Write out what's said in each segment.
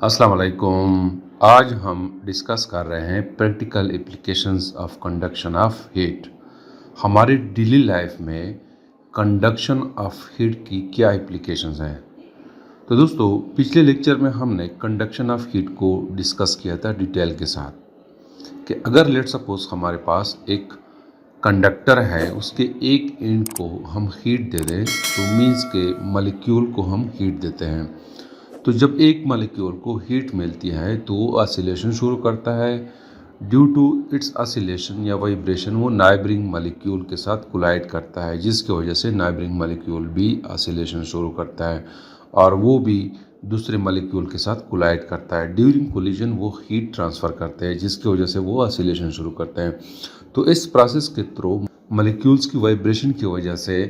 अस्सलाम वालेकुम। आज हम डिस्कस कर रहे हैं practical applications of conduction of heat. हमारी डेली लाइफ में कंडक्शन ऑफ हीट की क्या एप्लीकेशंस हैं। तो दोस्तों, पिछले लेक्चर में हमने कंडक्शन ऑफ हीट को डिस्कस किया था डिटेल के साथ कि अगर लेट सपोज हमारे पास एक कंडक्टर है, उसके एक एंड को हम हीट दे दें तो मीन्स के मॉलिक्यूल को हम हीट देते हैं। तो जब एक मॉलिक्यूल को हीट मिलती है तो वो ऑसिलेशन शुरू करता है। ड्यू टू इट्स ऑसिलेशन या वाइब्रेशन वो नाइबरिंग मॉलिक्यूल के साथ कोलाइड करता है, जिसकी वजह से नाइबरिंग मॉलिक्यूल भी ऑसिलेशन शुरू करता है और वो भी दूसरे मॉलिक्यूल के साथ कोलाइड करता है। ड्यूरिंग कोलिजन वो हीट ट्रांसफ़र करते हैं, जिसकी वजह से वो ऑसिलेशन शुरू करते हैं। तो इस प्रोसेस के थ्रू मॉलिक्यूल्स की वाइब्रेशन की वजह से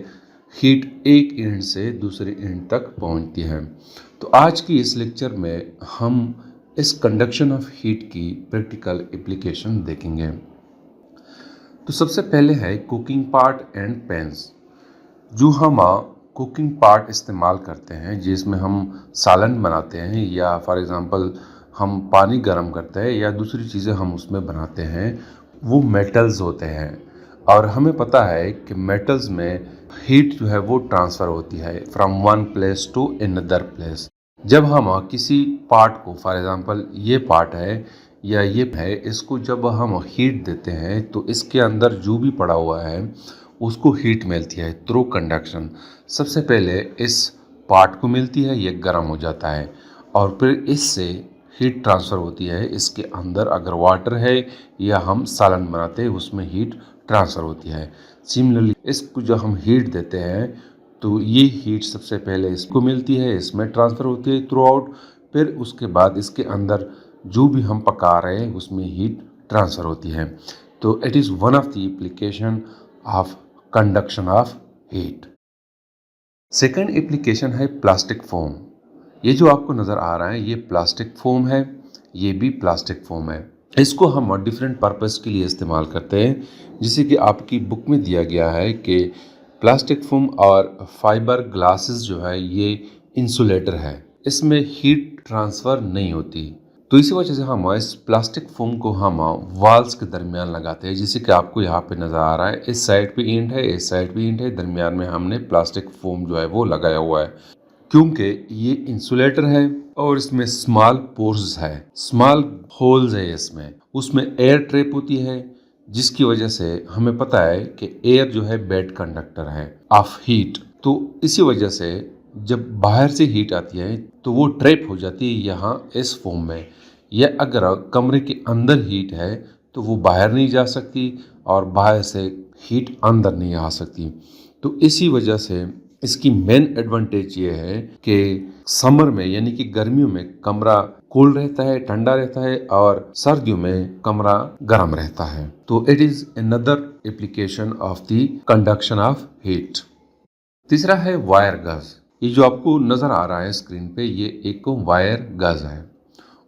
हीट एक एंड से दूसरे एंड तक पहुंचती है। तो आज की इस लेक्चर में हम इस कंडक्शन ऑफ हीट की प्रैक्टिकल एप्लीकेशन देखेंगे। तो सबसे पहले है कुकिंग पार्ट एंड पैंस। जो हम कुकिंग पार्ट इस्तेमाल करते हैं, जिसमें हम सालन बनाते हैं या फॉर एग्ज़ाम्पल हम पानी गर्म करते हैं या दूसरी चीज़ें हम उसमें बनाते हैं, वो मेटल्स होते हैं। और हमें पता है कि मेटल्स में हीट जो है वो ट्रांसफ़र होती है from one place to another place. जब हम किसी पार्ट को, फॉर एग्ज़ाम्पल ये पार्ट है या ये है, इसको जब हम हीट देते हैं तो इसके अंदर जो भी पड़ा हुआ है उसको हीट मिलती है थ्रू कंडक्शन। सबसे पहले इस पार्ट को मिलती है, ये गर्म हो जाता है और फिर इससे हीट ट्रांसफ़र होती है। इसके अंदर अगर वाटर है या हम सालन बनाते हैं उसमें हीट ट्रांसफ़र होती है। सिमिलरली इसको जब हम हीट देते हैं तो ये हीट सबसे पहले इसको मिलती है, इसमें ट्रांसफ़र होती है थ्रू आउट, फिर उसके बाद इसके अंदर जो भी हम पका रहे हैं उसमें हीट ट्रांसफ़र होती है। तो it is one of the application of conduction of heat. Second application है प्लास्टिक फोम। ये जो आपको नज़र आ रहा है ये प्लास्टिक फोम है, ये भी प्लास्टिक फोम है। इसको हम डिफरेंट पर्पस के लिए इस्तेमाल करते हैं, जैसे कि आपकी बुक में दिया गया है कि प्लास्टिक फोम और फाइबर ग्लासेस जो है ये इंसुलेटर है, इसमें हीट ट्रांसफ़र नहीं होती। तो इसी वजह से हम इस प्लास्टिक फोम को हम वॉल्स के दरमियान लगाते हैं, जैसे कि आपको यहाँ पे नज़र आ रहा है। इस साइड पे ईंट है, इस साइड पे ईंट है, दरमियान में हमने प्लास्टिक फोम जो है वो लगाया हुआ है, क्योंकि ये इंसुलेटर है और इसमें स्मॉल पोर्स है, स्मॉल होल्स है इसमें, उसमें एयर ट्रैप होती है, जिसकी वजह से हमें पता है कि एयर जो है बेड कंडक्टर है ऑफ हीट। तो इसी वजह से जब बाहर से हीट आती है तो वो ट्रैप हो जाती है यहाँ इस फोम में, या अगर कमरे के अंदर हीट है तो वो बाहर नहीं जा सकती और बाहर से हीट अंदर नहीं आ सकती। तो इसी वजह से इसकी मेन एडवांटेज ये है कि समर में यानी कि गर्मियों में कमरा कूल रहता है, ठंडा रहता है, और सर्दियों में कमरा गर्म रहता है। तो it is another application of the conduction of heat. तीसरा है वायर गज। ये जो आपको नजर आ रहा है स्क्रीन पे, ये एक वायर गज है।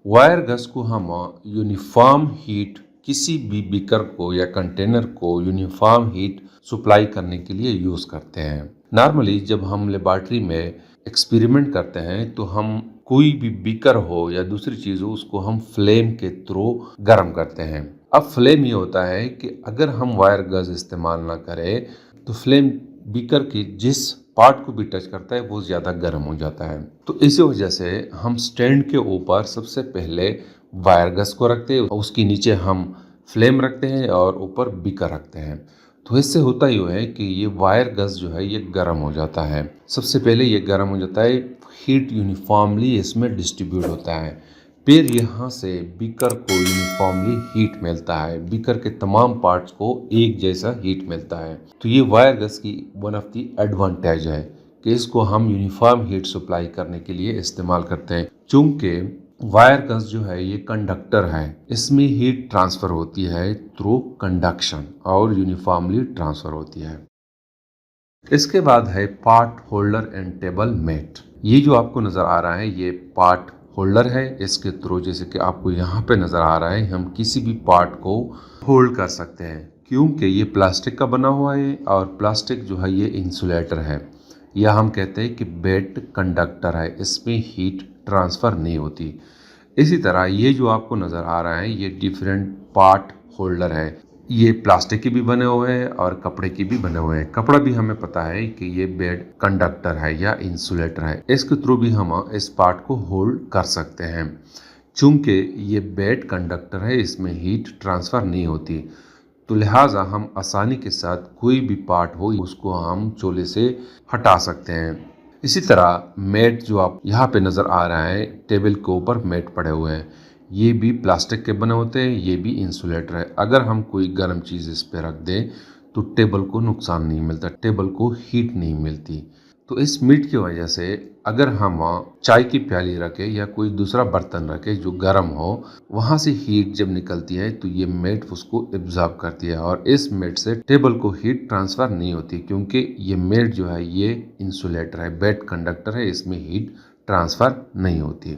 वायर गज को हम यूनिफॉर्म हीट, किसी भी बीकर को या कंटेनर को यूनिफॉर्म हीट सप्लाई करने के लिए यूज़ करते हैं। नॉर्मली जब हम लेबॉर्ट्री में एक्सपेरिमेंट करते हैं तो हम कोई भी बीकर हो या दूसरी चीज़ हो उसको हम फ्लेम के थ्रू गर्म करते हैं। अब फ्लेम ये होता है कि अगर हम वायर गज इस्तेमाल ना करें तो फ्लेम बीकर की जिस पार्ट को भी टच करता है वो ज़्यादा गर्म हो जाता है। तो इसी वजह से हम स्टैंड के ऊपर सबसे पहले वायर गज को रखते हैं, उसके नीचे हम फ्लेम रखते हैं और ऊपर बीकर रखते हैं। तो इससे होता ही है कि ये वायर गज जो है ये गर्म हो जाता है। सबसे पहले ये गर्म हो जाता है, हीट यूनिफॉर्मली इसमें डिस्ट्रीब्यूट होता है, फिर यहाँ से बीकर को यूनिफॉर्मली हीट मिलता है, बीकर के तमाम पार्ट्स को एक जैसा हीट मिलता है। तो ये वायर गज की वन ऑफ द एडवांटेज है कि इसको हम यूनिफॉर्म हीट सप्लाई करने के लिए इस्तेमाल करते हैं। चूँकि वायर गज जो है ये कंडक्टर है, इसमें हीट ट्रांसफ़र होती है थ्रू कंडक्शन और यूनिफॉर्मली ट्रांसफ़र होती है। इसके बाद है pot holder and table mat. ये जो आपको नज़र आ रहा है ये पार्ट होल्डर है। इसके थ्रू, जैसे कि आपको यहाँ पे नज़र आ रहा है, हम किसी भी पार्ट को होल्ड कर सकते हैं, क्योंकि ये प्लास्टिक का बना हुआ है और प्लास्टिक जो है ये इंसुलेटर है, या हम कहते हैं कि बेड कंडक्टर है, इसमें हीट ट्रांसफ़र नहीं होती। इसी तरह ये जो आपको नज़र आ रहा है ये डिफरेंट पार्ट होल्डर है। ये प्लास्टिक के भी बने हुए हैं और कपड़े के भी बने हुए हैं। कपड़ा भी हमें पता है कि ये बेड कंडक्टर है या इंसुलेटर है, इसके थ्रू भी हम इस पार्ट को होल्ड कर सकते हैं। चूंकि ये बेड कंडक्टर है, इसमें हीट ट्रांसफ़र नहीं होती, तो लिहाजा हम आसानी के साथ कोई भी पार्ट हो उसको हम चूल्हे से हटा सकते हैं। इसी तरह मैट जो आप यहाँ पे नज़र आ रहा है, टेबल के ऊपर मैट पड़े हुए हैं, ये भी प्लास्टिक के बने होते हैं, ये भी इंसुलेटर है। अगर हम कोई गर्म चीज़ इस पे रख दें तो टेबल को नुकसान नहीं मिलता, टेबल को हीट नहीं मिलती। तो इस मीट की वजह से अगर हम चाय की प्याली रखें या कोई दूसरा बर्तन रखें जो गर्म हो, वहाँ से हीट जब निकलती है तो ये मैट उसको एब्जॉर्ब करती है और इस मैट से टेबल को हीट ट्रांसफ़र नहीं होती, क्योंकि ये मैट जो है ये इंसुलेटर है, बेड कंडक्टर है, इसमें हीट ट्रांसफ़र नहीं होती।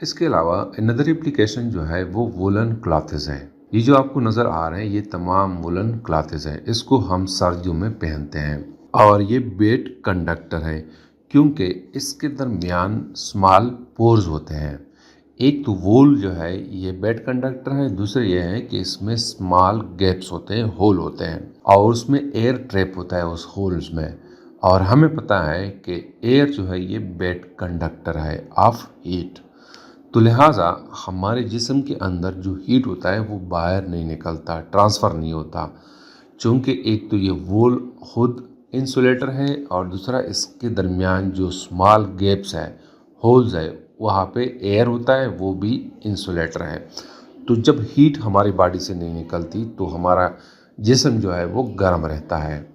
इसके अलावा अनदर एप्लीकेशन जो है वो वुलन क्लॉथ्स है। ये जो आपको नज़र आ रहे हैं ये तमाम वुलन क्लॉथ्स है, इसको हम सर्दियों में पहनते हैं और ये बेड कंडक्टर है क्योंकि इसके दरमियान स्मॉल पोर्स होते हैं। एक तो वूल जो है ये बेड कंडक्टर है, दूसरा ये है कि इसमें स्मॉल गैप्स होते हैं, होल होते हैं और उसमें एयर ट्रैप होता है उस होल्स में। और हमें पता है कि एयर जो है ये बेड कंडक्टर है ऑफ हीट, तो लिहाजा हमारे जिस्म के अंदर जो हीट होता है वो बाहर नहीं निकलता, ट्रांसफ़र नहीं होता, चूँकि एक तो ये वूल खुद इंसुलेटर है और दूसरा इसके दरमियान जो स्मॉल गैप्स है, होल्स है, वहाँ पे एयर होता है, वो भी इंसुलेटर है। तो जब हीट हमारी बॉडी से नहीं निकलती तो हमारा जिस्म जो है वो गर्म रहता है।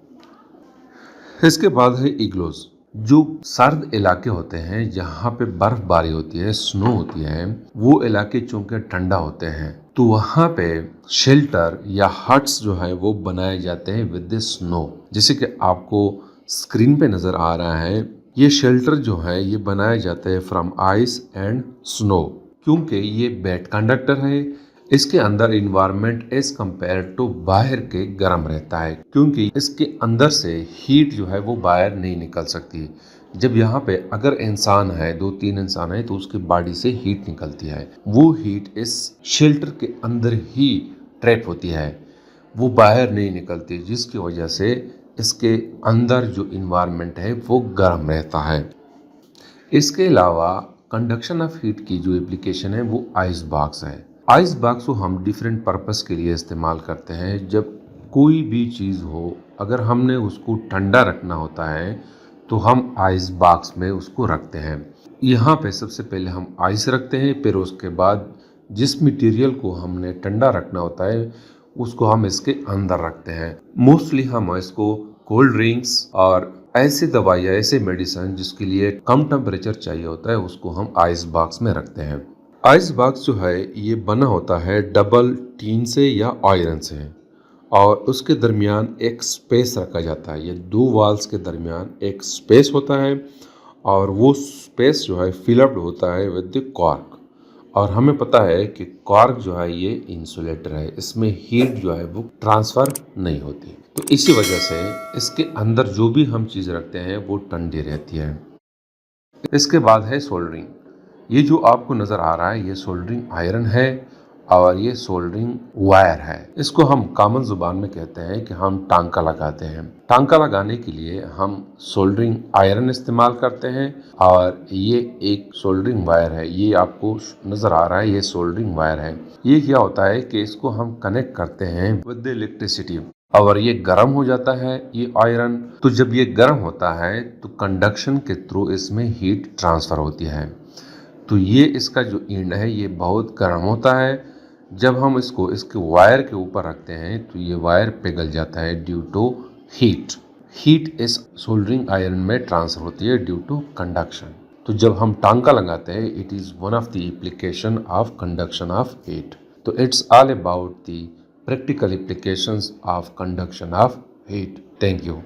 इसके बाद है इग्लोज। जो सर्द इलाके होते हैं जहाँ पे बर्फबारी होती है, स्नो होती है, वो इलाके चूंकि ठंडा होते हैं तो वहाँ पे शेल्टर या हट्स जो है वो बनाए जाते हैं विद द स्नो। जैसे कि आपको स्क्रीन पे नज़र आ रहा है, ये शेल्टर जो है ये बनाए जाते हैं फ्रॉम आइस एंड स्नो, क्योंकि ये बेड कंडक्टर है, इसके अंदर इन्वायरमेंट एज कम्पेयर टू बाहर के गर्म रहता है, क्योंकि इसके अंदर से हीट जो है वो बाहर नहीं निकल सकती। जब यहाँ पे अगर इंसान है, 2-3 इंसान है, तो उसकी बॉडी से हीट निकलती है, वो हीट इस शेल्टर के अंदर ही ट्रैप होती है, वो बाहर नहीं निकलती, जिसकी वजह से इसके अंदर जो इन्वायरमेंट है वो गर्म रहता है। इसके अलावा कंडक्शन ऑफ हीट की जो एप्लीकेशन है वो आइस बॉक्स है। आइस बॉक्स को हम डिफरेंट पर्पस के लिए इस्तेमाल करते हैं। जब कोई भी चीज़ हो, अगर हमने उसको ठंडा रखना होता है तो हम आइस बॉक्स में उसको रखते हैं। यहाँ पे सबसे पहले हम आइस रखते हैं, फिर उसके बाद जिस मटेरियल को हमने ठंडा रखना होता है उसको हम इसके अंदर रखते हैं। मोस्टली हम इसको कोल्ड ड्रिंक्स और ऐसे दवाइयाँ, ऐसे मेडिसिन जिसके लिए कम टेम्परेचर चाहिए होता है उसको हम आइस बॉक्स में रखते हैं। आइस बॉक्स जो है ये बना होता है डबल टीन से या आयरन से और उसके दरमियान एक स्पेस रखा जाता है। ये दो वॉल्स के दरमियान एक स्पेस होता है और वो स्पेस जो है फिलअप्ड होता है विद द कॉर्क। और हमें पता है कि कॉर्क जो है ये इंसुलेटर है, इसमें हीट जो है वो ट्रांसफ़र नहीं होती, तो इसी वजह से इसके अंदर जो भी हम चीज़ रखते हैं वो ठंडी रहती है। इसके बाद है सोल्डरिंग। ये जो आपको नज़र आ रहा है ये सोल्डरिंग आयरन है और ये सोल्डरिंग वायर है। इसको हम कॉमन ज़ुबान में कहते हैं कि हम टांका लगाते हैं। टांका लगाने के लिए हम सोल्डरिंग आयरन इस्तेमाल करते हैं और ये एक सोल्डरिंग वायर है। ये आपको नज़र आ रहा है ये सोल्डरिंग वायर है। ये क्या होता है कि इसको हम कनेक्ट करते हैं विद इलेक्ट्रिसिटी और ये गर्म हो जाता है ये आयरन। तो जब ये गर्म होता है तो कंडक्शन के थ्रू इसमें हीट ट्रांसफ़र होती है। तो ये इसका जो एंड है ये बहुत गर्म होता है। जब हम इसको इसके वायर के ऊपर रखते हैं तो ये वायर पिघल जाता है ड्यू टू हीट। हीट इस सोल्डरिंग आयरन में ट्रांसफर होती है ड्यू टू कंडक्शन। तो जब हम टांका लगाते हैं it is one of the application of conduction of heat. तो it's all about the practical applications of conduction of heat. Thank you.